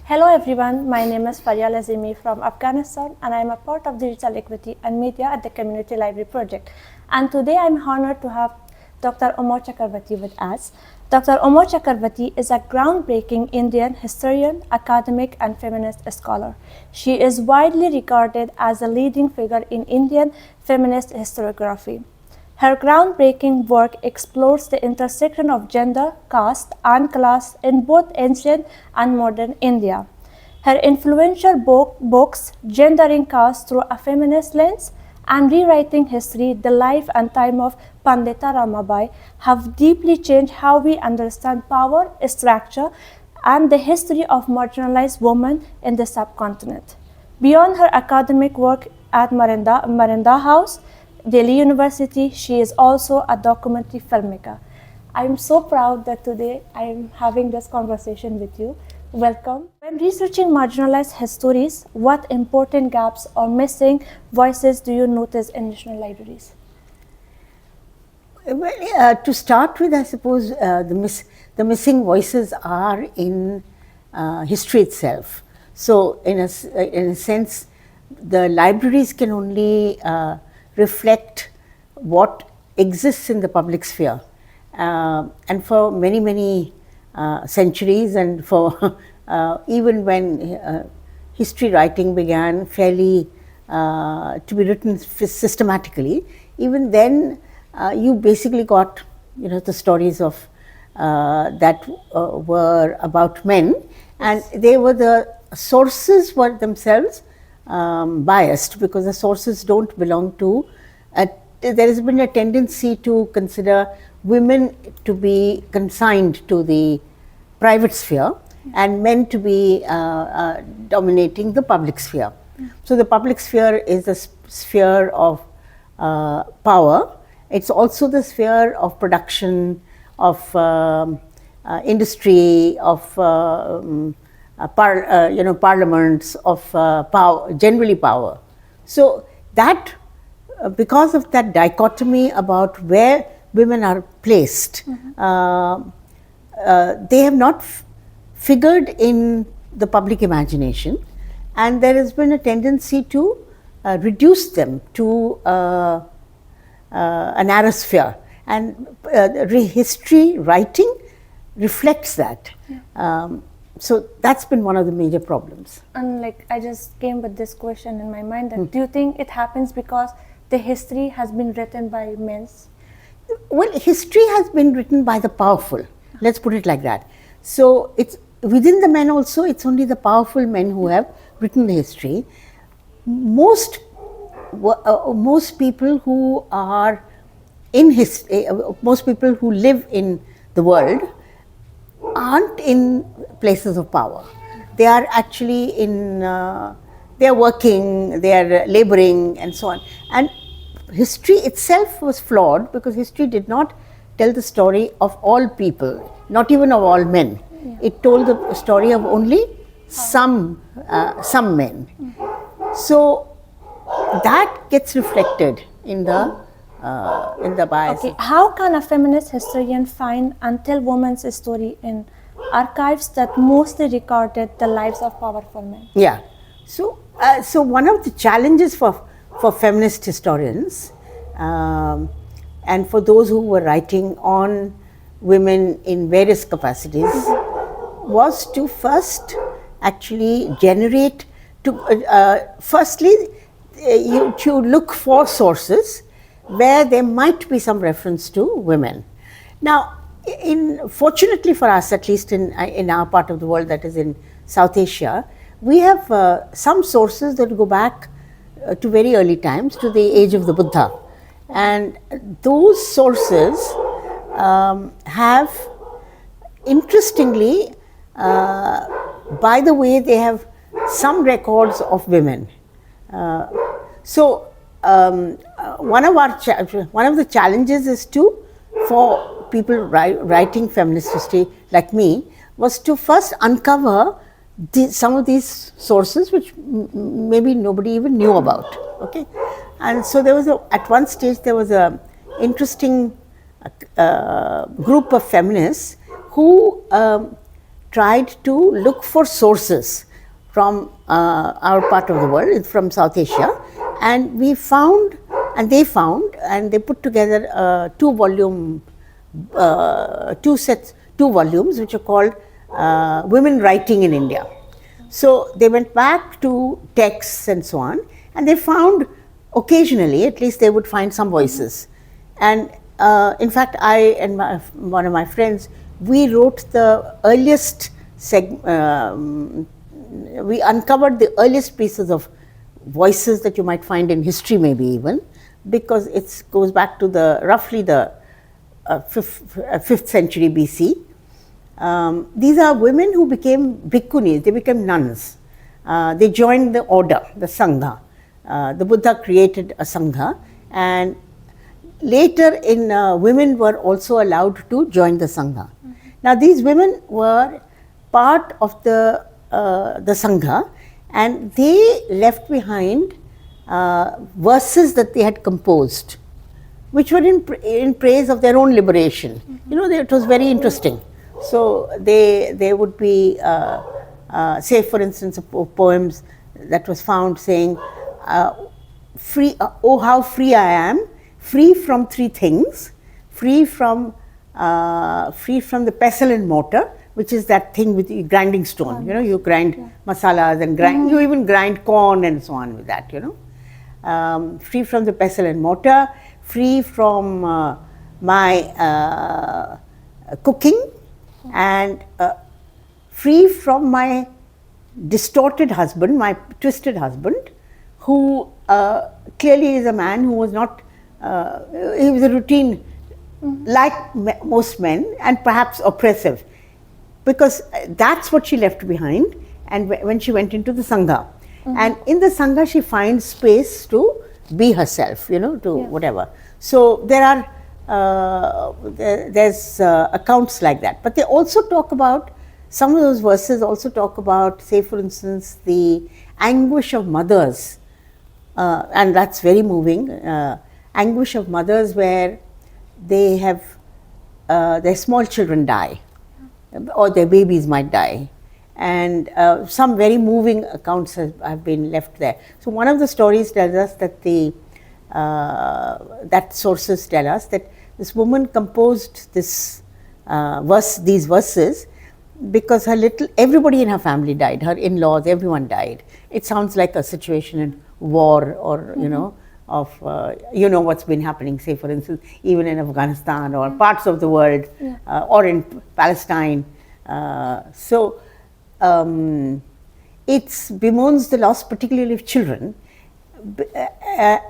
Hello everyone, my name is Faryal Azimi from Afghanistan and I am a part of Digital Equity and Media at the Community Library Project. And today I am honored to have Dr. Uma Chakravarti with us. Dr. Uma Chakravarti is a groundbreaking Indian historian, academic and feminist scholar. She is widely regarded as a leading figure in Indian feminist historiography. Her groundbreaking work explores the intersection of gender, caste, and class in both ancient and modern India. Her influential books, Gendering Caste Through a Feminist Lens and Rewriting History, The Life and Time of Pandita Ramabai, have deeply changed how we understand power, structure, and the history of marginalized women in the subcontinent. Beyond her academic work at Miranda House, Delhi University, she is also a documentary filmmaker. I am so proud that today I am having this conversation with you. Welcome. When researching marginalized histories, what important gaps or missing voices do you notice in national libraries? Well, to start with, I suppose the missing voices are in history itself. So, in a sense, the libraries can only reflect what exists in the public sphere. And for many centuries, and for even when history writing began fairly to be written systematically, even then you basically got the stories of that were about men, and they were the sources were themselves biased, because the sources don't belong to, there has been a tendency to consider women to be consigned to the private sphere and men to be dominating the public sphere. So the public sphere is the sphere of power. It's also the sphere of production, of industry, of parliaments, of power, generally power. So that, because of that dichotomy about where women are placed, they have not figured in the public imagination, and there has been a tendency to reduce them to a narrow sphere, and history writing reflects that. So that's been one of the major problems. And I just came with this question in my mind that do you think it happens because the history has been written by men? Well, history has been written by the powerful. Let's put it like that. So it's within the men also. It's only the powerful men who have written the history. Most people who are in history, most people who live in the world aren't in places of power. They are actually in, they are working, they are laboring and so on. And history itself was flawed, because history did not tell the story of all people, not even of all men. Yeah. It told the story of only some men. So that gets reflected in the bias. Okay, how can a feminist historian find and tell women's story in archives that mostly recorded the lives of powerful men? Yeah. So one of the challenges for feminist historians, and for those who were writing on women in various capacities, was to first actually generate, firstly, to look for sources where there might be some reference to women. Now, fortunately for us, at least in our part of the world, that is in South Asia, we have some sources that go back to very early times, to the age of the Buddha. And those sources have, interestingly, by the way, they have some records of women. One of the challenges is for people writing feminist history like me, was to first uncover some of these sources which maybe nobody even knew about. Okay, and so there was at one stage there was a interesting group of feminists who tried to look for sources from our part of the world, from South Asia, and we found, and they found, and they put together two volumes, which are called Women Writing in India. So they went back to texts and so on, and they found occasionally, at least they would find some voices. And in fact, I and one of my friends, we wrote the earliest we uncovered the earliest pieces of voices that you might find in history, maybe even, because it goes back to roughly the 5th century BC. These are women who became bhikkhunis, they became nuns. They joined the order, the Sangha. The Buddha created a Sangha, and later women were also allowed to join the Sangha. Now these women were part of the Sangha, and they left behind verses that they had composed, which were in praise of their own liberation. You know, it was very interesting. So they would be, say for instance, poems that was found saying, free, oh how free I am, free from three things, free from the pestle and mortar, which is that thing with the grinding stone. You know, you grind masalas and grind, you even grind corn and so on with that, you know. Free from the pestle and mortar, free from my cooking, and free from my distorted husband, my twisted husband, who clearly is a man who was not, he was a routine, like most men, and perhaps oppressive, because that's what she left behind. And when she went into the Sangha, and in the Sangha she finds space to be herself, you know, to whatever. So there are there's accounts like that, but they also talk about, some of those verses also talk about, say for instance, the anguish of mothers, and that's very moving, anguish of mothers where they have their small children die, or their babies might die, and some very moving accounts have been left there. So one of the stories tells us that that sources tell us that this woman composed these verses because everybody in her family died, her in-laws, everyone died. It sounds like a situation in war, or you know, of you know what's been happening, say for instance, even in Afghanistan or parts of the world, or in Palestine. So it bemoans the loss particularly of children,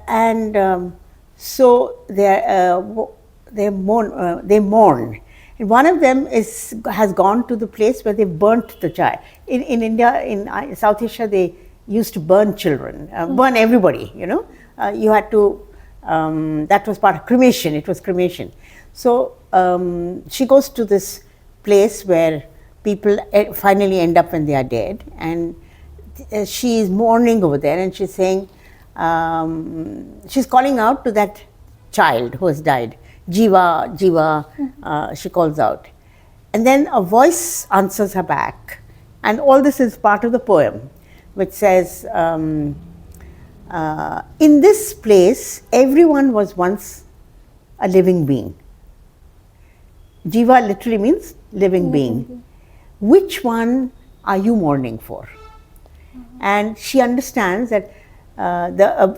and so they mourn. And one of them has gone to the place where they burnt the child. In India, in South Asia, they used to burn children, burn everybody, you know. You had to, that was part of cremation, it was cremation. So she goes to this place where people finally end up when they are dead, and she is mourning over there, and she's saying, she's calling out to that child who has died, Jiva, Jiva, she calls out. And then a voice answers her back. And all this is part of the poem, which says, in this place, everyone was once a living being. Jiva literally means living being. Which one are you mourning for? And she understands that an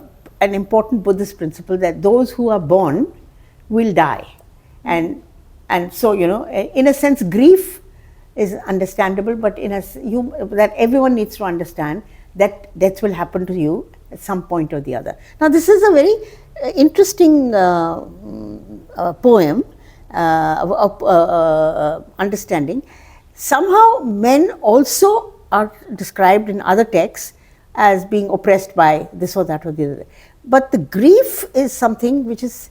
important Buddhist principle, that those who are born will die. And so, you know, in a sense, grief is understandable, but that everyone needs to understand that death will happen to you at some point or the other. Now, this is a very interesting poem of understanding. Somehow, men also are described in other texts as being oppressed by this or that or the other. But the grief is something which is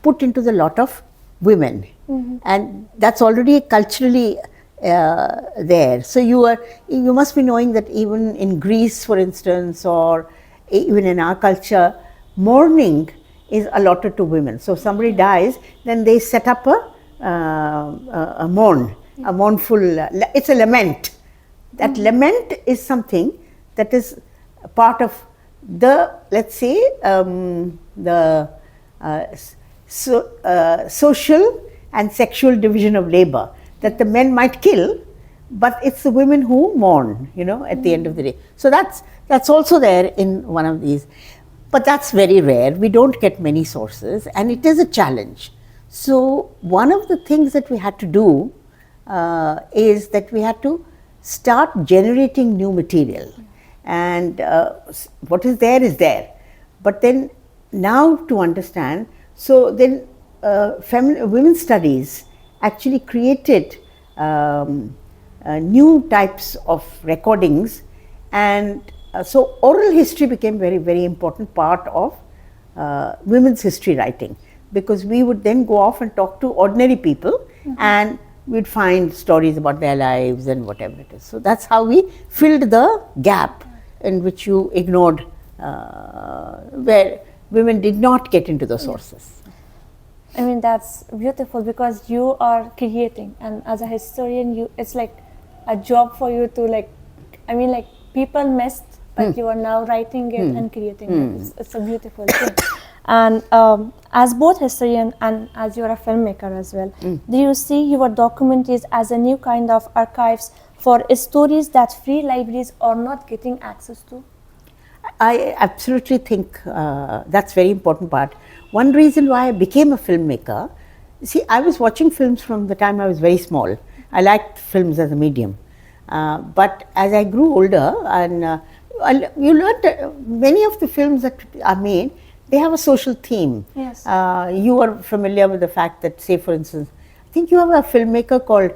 put into the lot of women, and that's already culturally there. So you must be knowing that even in Greece, for instance, or even in our culture, mourning is allotted to women. So if somebody dies, then they set up a mourn, a mournful, it's a lament. That lament is something that is a part of the, let's say, the social and sexual division of labor, that the men might kill, but it's the women who mourn, at the end of the day. So that's also there in one of these. But that's very rare. We don't get many sources, and it is a challenge. So one of the things that we had to do is that we had to start generating new material. And what is there. But then now to understand, so then women's studies actually created new types of recordings, and so oral history became very, very important part of women's history writing, because we would then go off and talk to ordinary people and we'd find stories about their lives and whatever it is. So that's how we filled the gap in which you ignored, where women did not get into the sources. I mean, that's beautiful, because you are creating, and as a historian, it's like a job for you to people missed, but you are now writing it and creating it. It's a beautiful thing. And as both historian and as you're a filmmaker as well, do you see your documentaries as a new kind of archives for stories that free libraries are not getting access to? I absolutely think that's very important part. One reason why I became a filmmaker, see, I was watching films from the time I was very small. I liked films as a medium. But as I grew older, and you learned that many of the films that are made, they have a social theme. Yes. You are familiar with the fact that, say for instance, I think you have a filmmaker called,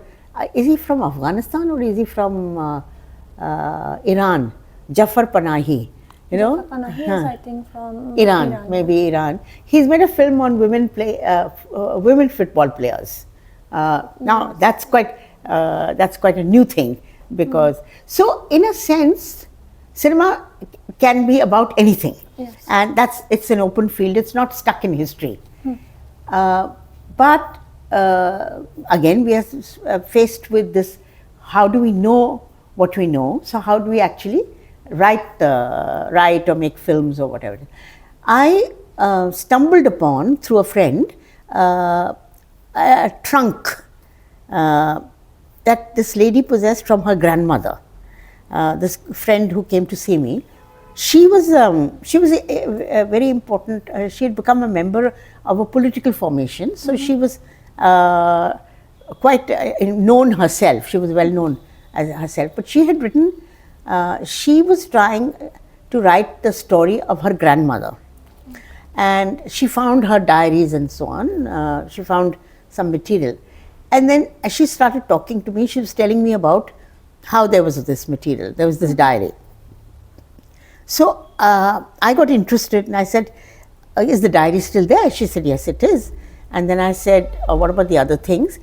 is he from Afghanistan or is he from Iran? Jafar Panahi. Jafar Panahi is, I think, from Iran, maybe Iran. He's made a film on women football players. Now that's quite a new thing, because so in a sense, cinema can be about anything, and it's an open field. It's not stuck in history. But again, we are faced with this: how do we know what we know? So how do we actually write or make films or whatever? I stumbled upon, through a friend, a trunk that this lady possessed from her grandmother. This friend who came to see me, she was a very important. She had become a member of a political formation, so she was quite known herself. She was well known as herself, but she had written. She was trying to write the story of her grandmother, and she found her diaries and so on. She found some material, and then as she started talking to me, she was telling me about how there was this material, there was this diary. So I got interested and I said, is the diary still there? She said, yes, it is. And then I said, what about the other things?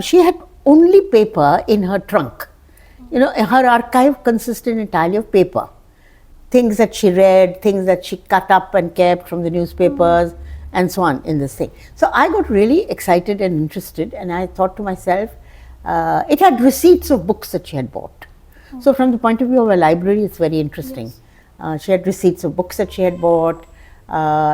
She had only paper in her trunk. Her archive consisted entirely of paper. Things that she read, things that she cut up and kept from the newspapers, and so on in this thing. So I got really excited and interested, and I thought to myself, it had receipts of books that she had bought. So from the point of view of a library, it's very interesting. She had receipts of books that she had bought.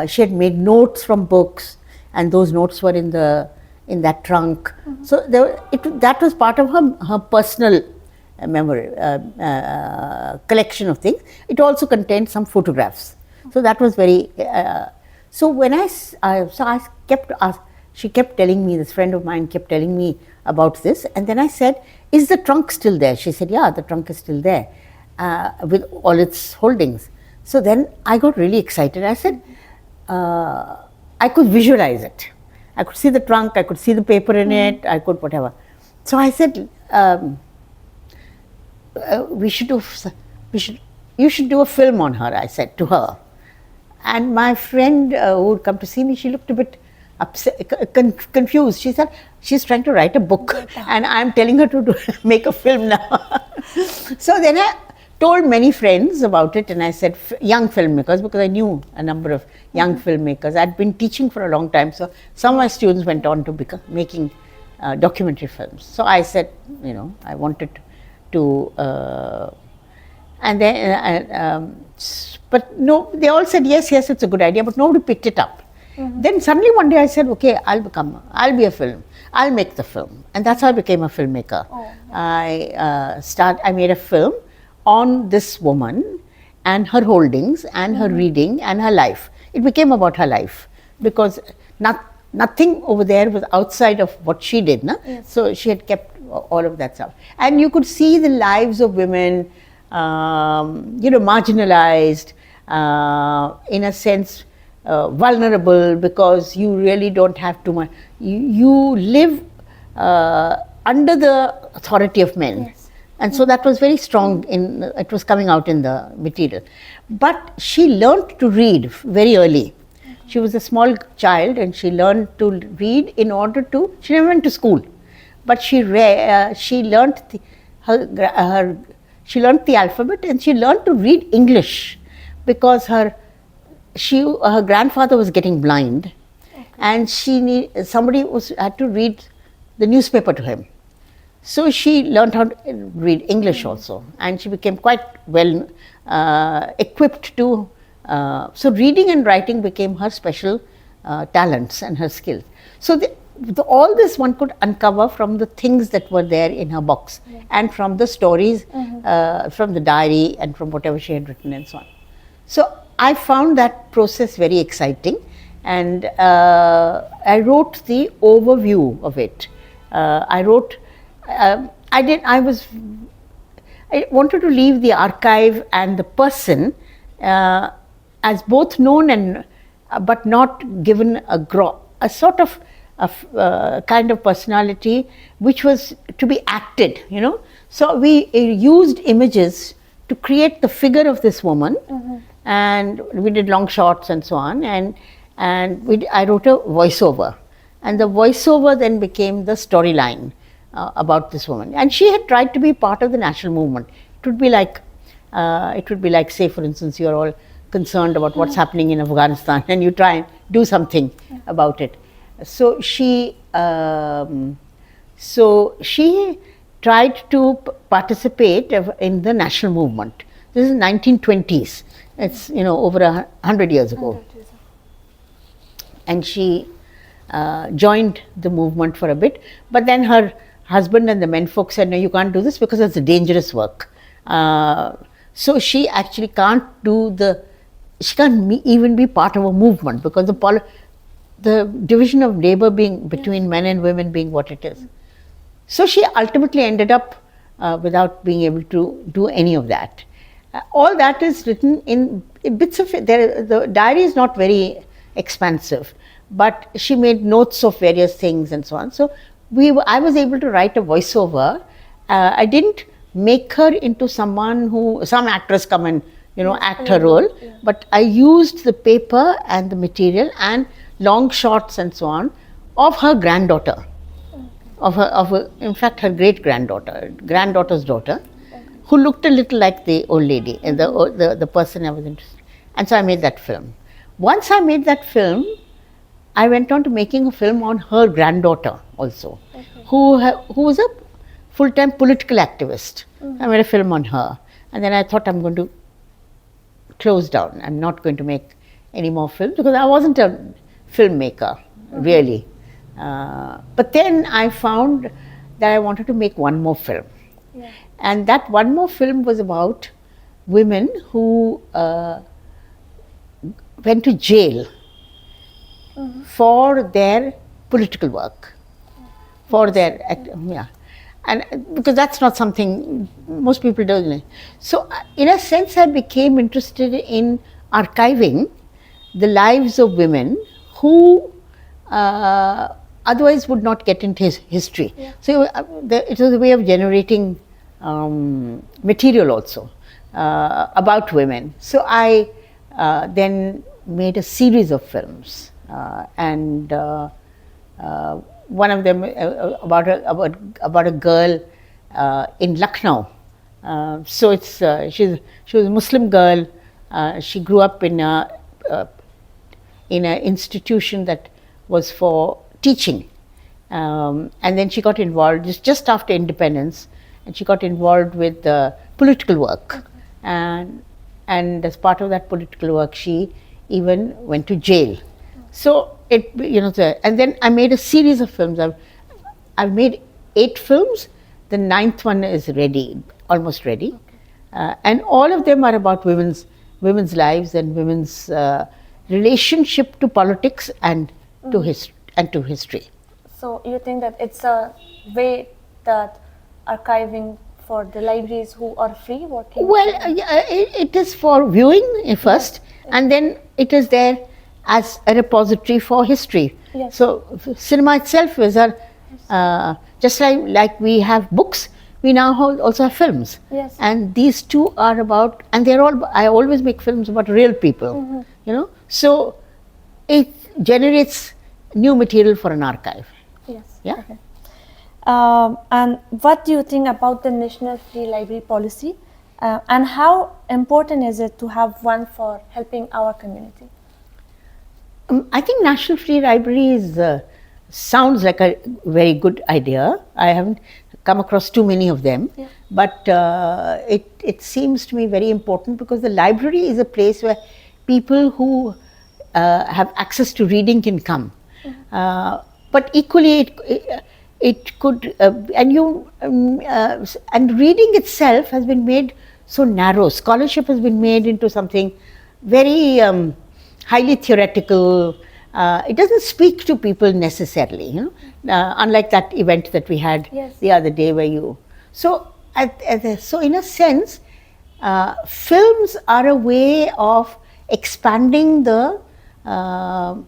She had made notes from books, and those notes were in that trunk. So that was part of her personal memory collection of things. It also contained some photographs. So that was very. So when she kept telling me, this friend of mine kept telling me about this, and then I said, is the trunk still there? She said, yeah, the trunk is still there with all its holdings. So then I got really excited. I said, I could visualize it. I could see the trunk, I could see the paper in it, I could whatever. So I said, you should do a film on her, I said to her. And my friend who would come to see me, she looked a bit upset, confused. She said, she's trying to write a book and I'm telling her to make a film now. So then I told many friends about it, and I said, young filmmakers, because I knew a number of young filmmakers. I'd been teaching for a long time, so some of my students went on to become making documentary films. So I said, I wanted to, and then, but no, they all said yes, it's a good idea, but nobody picked it up. Then suddenly one day I said, okay, I'll be a film. I'll make the film, and that's how I became a filmmaker. I made a film on this woman and her holdings and her reading and her life. It became about her life because nothing over there was outside of what she did. No? Yes. So she had kept all of that stuff. And you could see the lives of women, marginalized, in a sense, vulnerable, because you really don't have too much. You live under the authority of men. Yes. And so that was very strong, it was coming out in the material. But she learned to read very early. She was a small child and she learned to read in order to, she never went to school, but she learned she learned the alphabet, and she learned to read English because her grandfather was getting blind, and somebody had to read the newspaper to him. So she learned how to read English also, and she became quite well equipped to, so reading and writing became her special talents and her skills. So all this one could uncover from the things that were there in her box, and from the stories, from the diary, and from whatever she had written and so on. So I found that process very exciting, and I wrote the overview of it. I wanted to leave the archive and the person as both known and but not given a sort of kind of personality which was to be acted, So we used images to create the figure of this woman, and we did long shots and so on, and I wrote a voiceover, and the voiceover then became the storyline about this woman. And she had tried to be part of the national movement. It would be like, say, for instance, you're all concerned about what's happening in Afghanistan, and you try and do something about it. So she tried to participate in the national movement. This is 1920s. It's over 100 years ago. And she joined the movement for a bit, but then her husband and the menfolk said, no, you can't do this because it's a dangerous work. So she actually can't even be part of a movement, because the division of labor being between men and women being what it is. So she ultimately ended up without being able to do any of that. All that is written in bits of it. The diary is not very expansive, but she made notes of various things and so on. So I was able to write a voiceover. I didn't make her into some actress come and act her role, but I used the paper and the material and long shots and so on of her granddaughter, in fact her granddaughter's daughter, who looked a little like the old lady and the person I was interested in. And so I made that film. Once I made that film, I went on to making a film on her granddaughter also, who was a full-time political activist. I made a film on her, and then I thought, I'm going to close down. I'm not going to make any more films, because I wasn't a filmmaker, really. But then I found that I wanted to make one more film. And that one more film was about women who went to jail for their political work, for their and because that's not something most people do. So in a sense, I became interested in archiving the lives of women who otherwise would not get into history. So it was a way of generating material also about women. So I then made a series of films, and one of them about a girl in Lucknow. So it's she was a Muslim girl. She grew up in an institution that was for teaching, And then she got involved just after independence, and she got involved with political work. And as part of that political work, she even went to jail. So and then I made a series of films. I've made 8 films. The 9th one is ready, almost ready, and all of them are about women's lives and women's relationship to politics and to history. So you think that it's a way that archiving for the libraries who are free working? Well, it is for viewing first, and then it is there as a repository for history. Yes. So cinema itself is just like we have books, we now also have films. Yes. And these two are about, and I always make films about real people, So it generates new material for an archive. Yes. Yeah. Okay. And what do you think about the National Free Library policy, and how important is it to have one for helping our community? I think National Free Libraries sounds like a very good idea. I haven't come across too many of them, but it seems to me very important, because the library is a place where people who have access to reading can come. But equally, it could, and reading itself has been made so narrow. Scholarship has been made into something very highly theoretical. It doesn't speak to people necessarily, unlike that event that we had the other day where so in a sense, films are a way of expanding the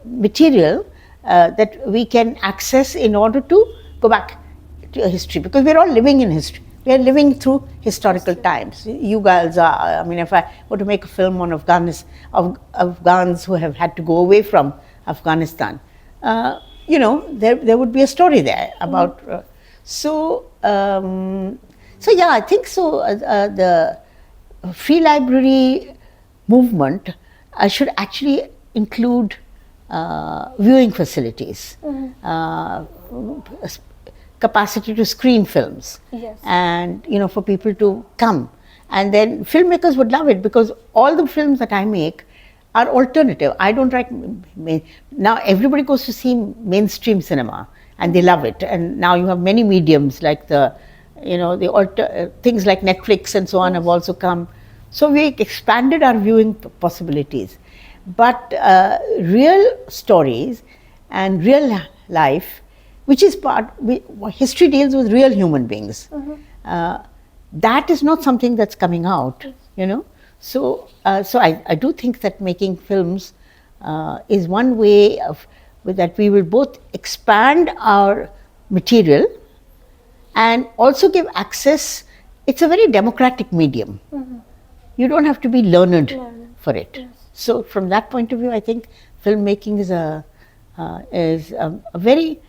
material that we can access in order to go back to history, because we're all living in history. We are living through historical times. You girls are. If I were to make a film on Afghans who have had to go away from Afghanistan, there would be a story there about. So yeah, I think so. The free library movement should actually include viewing facilities, capacity to screen films, and for people to come. And then filmmakers would love it, because all the films that I make are alternative. I don't write. Now everybody goes to see mainstream cinema and they love it. And now you have many mediums like things like Netflix and so on have also come. So we expanded our viewing possibilities. But real stories and real life, which is history deals with real human beings. That is not something that's coming out, So I do think that making films is one way that we will both expand our material and also give access. It's a very democratic medium. You don't have to be learned for it. So from that point of view, I think filmmaking is a very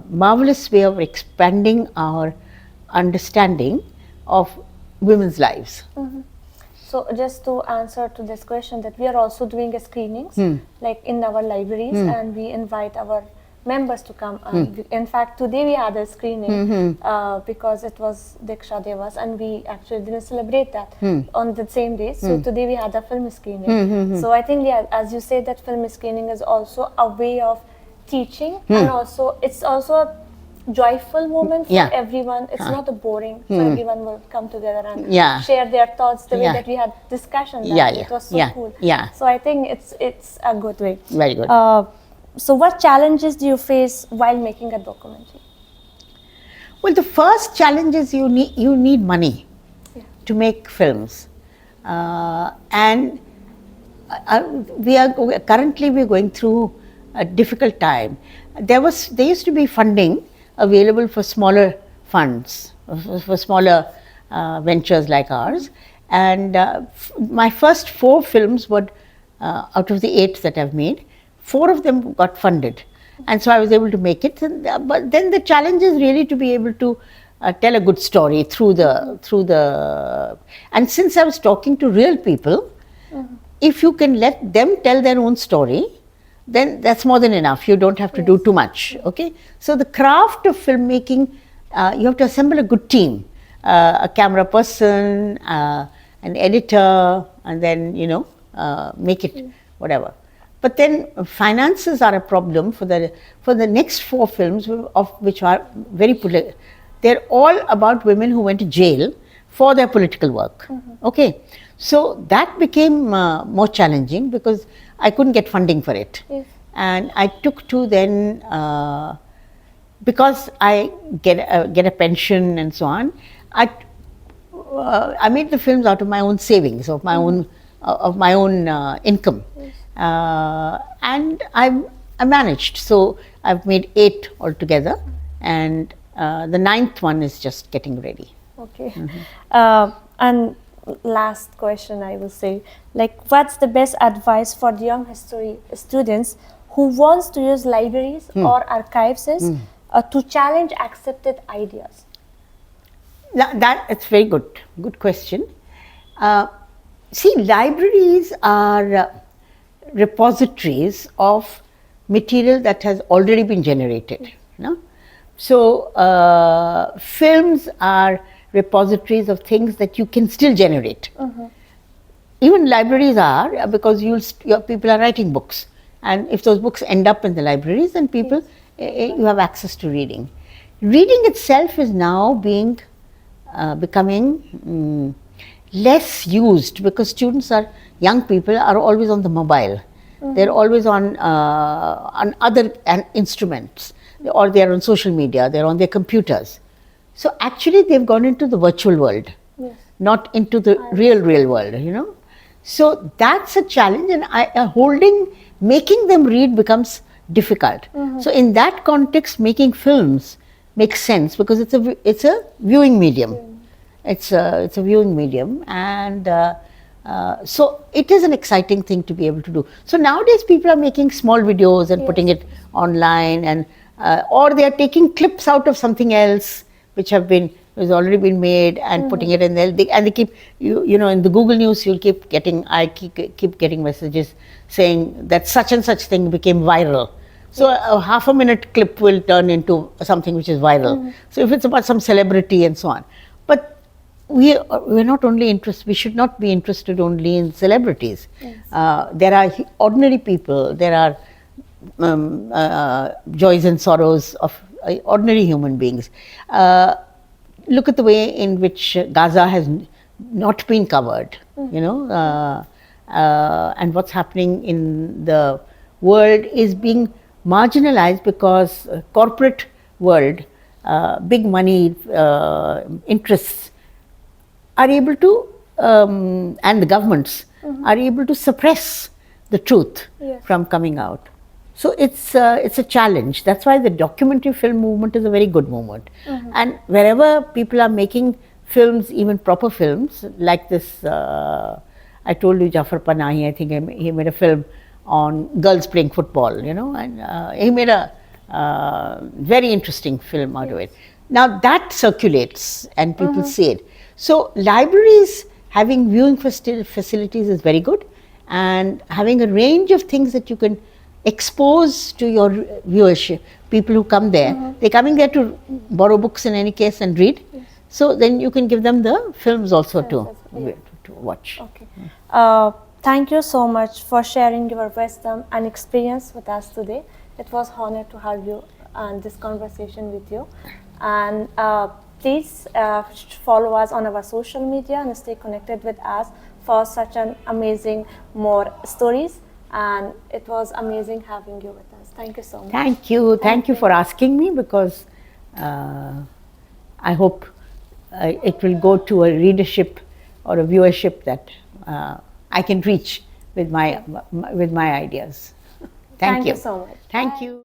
marvelous way of expanding our understanding of women's lives. So just to answer to this question, that we are also doing screenings like in our libraries, and we invite our members to come. In fact, today we had a screening because it was Diksha Devas, and we actually didn't celebrate that on the same day. So today we had a film screening. So I think, as you said, that film screening is also a way of teaching, and also it's also a joyful moment for everyone. It's not a boring, so everyone will come together and share their thoughts the way that we had discussion. It was so cool. So I think it's a good way. Very good. So what challenges do you face while making a documentary? Well, the first challenge is you need money to make films, and we're going through a difficult time. There used to be funding available for smaller funds, for smaller ventures like ours, and my first 4 films were out of the 8 that I've made. 4 of them got funded, and so I was able to make it. But then the challenge is really to be able to tell a good story through the. And since I was talking to real people, if you can let them tell their own story, then that's more than enough. You don't have to do too much. Okay, so the craft of filmmaking, you have to assemble a good team, a camera person, an editor, and then make it whatever. But then finances are a problem for the next 4 films, of which are very political. They're all about women who went to jail for their political work. Okay, so that became more challenging because I couldn't get funding for it. Yes. And I took to then, because I get a pension and so on, I made the films out of my own savings, of my own income. Yes. And I managed. So I've made 8 altogether, and the 9th one is just getting ready. Okay. And last question, I will say, like, what's the best advice for the young history students who wants to use libraries or archives to challenge accepted ideas? It's very good question. See, libraries are repositories of material that has already been generated. So films are repositories of things that you can still generate. Even libraries are, because people are writing books, and if those books end up in the libraries, then people you have access to reading. Reading itself is now becoming less used, because young people are always on the mobile. They're always on other instruments, or they're on social media, they're on their computers. So actually they've gone into the virtual world, not into the real world, So that's a challenge, and making them read becomes difficult. So in that context, making films makes sense, because it's a viewing medium. It's a viewing medium, and so it is an exciting thing to be able to do. So nowadays people are making small videos and putting it online, and or they are taking clips out of something else which has already been made, and putting it in there. And they keep in the Google News, you'll keep getting messages saying that such and such thing became viral. So a half a minute clip will turn into something which is viral. So if it's about some celebrity and so on, but we're not only interested. We should not be interested only in celebrities. There are ordinary people. There are joys and sorrows of ordinary human beings. Look at the way in which Gaza has not been covered, and what's happening in the world is being marginalized because corporate world, big money interests are able to, and the governments are able to suppress the truth from coming out. So it's a challenge. That's why the documentary film movement is a very good movement. And wherever people are making films, even proper films, like this, I told you, Jafar Panahi, I think he made a film on girls playing football, and he made a very interesting film out of it. Now that circulates and people see it. So libraries having viewing facilities is very good, and having a range of things that you can expose to your viewership. People who come there, they're coming there to borrow books in any case and read. So then you can give them the films also to watch. Okay. Thank you so much for sharing your wisdom and experience with us today. It was an honor to have you and this conversation with you. And please follow us on our social media and stay connected with us for such an amazing more stories. And it was amazing having you with us. Thank you so much. Thank you. Thank you for asking me, because I hope it will go to a readership or a viewership that I can reach with my ideas. Thank you so much. Thank you.